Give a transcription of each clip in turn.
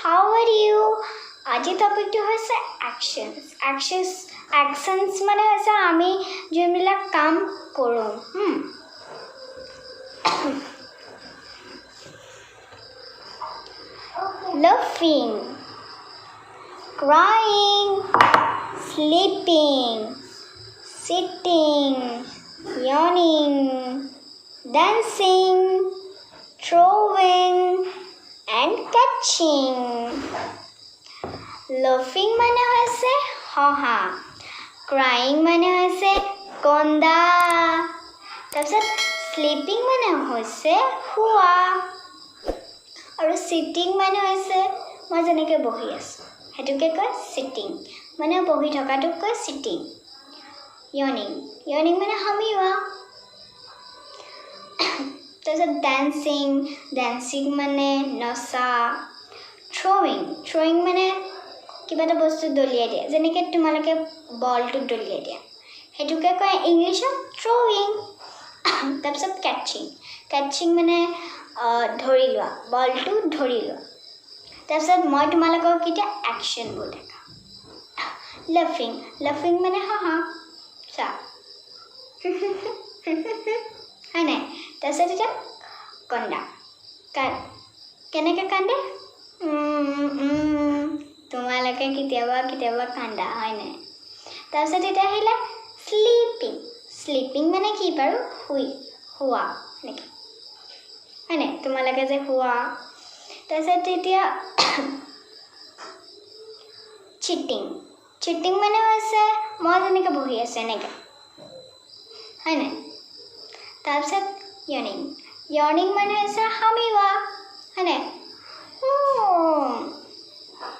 how are you? আজি টপিকটো হৈছে actions মানে হৈছে আমি যোনবিলাক কাম কৰোঁ laughing, crying, sleeping, sitting, yawning, dancing, throwing, and catching. Laughing মানে হৈছে হহা, crying মানে হৈছে কন্দা, তাৰপিছত sleeping মানে হৈছে শুৱা, আৰু sitting মানে হৈছে মই যেনেকৈ বহি আছোঁ সেইটোকে কয় sitting, মানে বহি থকাটোক কয় sitting. yawning মানে হামিওৱা, তাৰপিছত dancing মানে নচা, throwing মানে কিবা এটা বস্তু দলিয়াই দিয়া, যেনেকৈ তোমালোকে বলটোক দলিয়াই দিয়া সেইটোকে কয় ইংলিছত throwing. তাৰপিছত catching মানে ধৰি লোৱা, বলটো ধৰি লোৱা. তাৰপিছত মই তোমালোকক এতিয়া একশ্যনবোৰ দেখাম. লাফিং মানে হাঁহা চা হয় নাই. তাৰপিছত এতিয়া কন্দা, কেনেকৈ কান্দে, তোমালোকে কেতিয়াবা কান্দা হয় নাই. তাৰপিছত এতিয়া আহিলে শ্লিপিং মানে কি বাৰু, শুৱা এনেকৈ হয় নাই, তোমালোকে যে শুৱা. তাৰপিছত এতিয়া চিটিং মানে হৈছে মই যেনেকৈ বহি আছোঁ এনেকৈ হয় নাই. তাৰপিছত yawning মানে হৈছে হামিওৱা হয় নাই,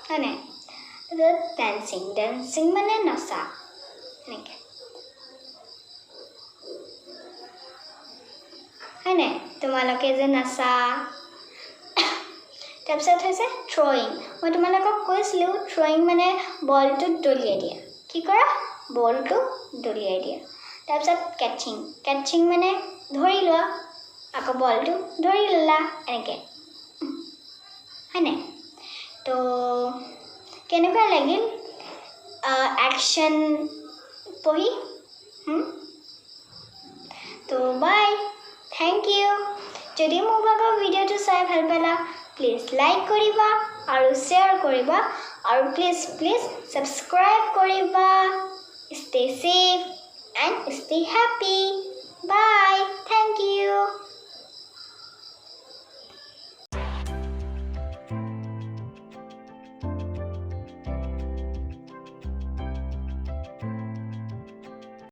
হয় নাই. তাৰপিছত dancing মানে নচা এনেকৈ হয় নাই, তোমালোকে যে নাচা. তাৰপিছত হৈছে throwing, মই তোমালোকক কৈছিলোঁ throwing মানে বলটো দলিয়াই দিয়া, কি কৰা বলটো দলিয়াই দিয়া. তাৰপিছত catching মানে ধৰি লোৱা, আকৌ বলটো ধৰি ল'লা এনেকৈ হয় নাই. তো কেনেকুৱা লাগিল একশ্যন পঢ়ি? তো বাই, থেংক ইউ. যদি মোৰ ভাগৰ ভিডিঅ'টো চাই ভাল পালা প্লিজ লাইক কৰিবা আৰু শ্বেয়াৰ কৰিবা, আৰু প্লিজ ছাবস্ক্ৰাইব কৰিবা. Stay safe and stay happy. Bye, thank U.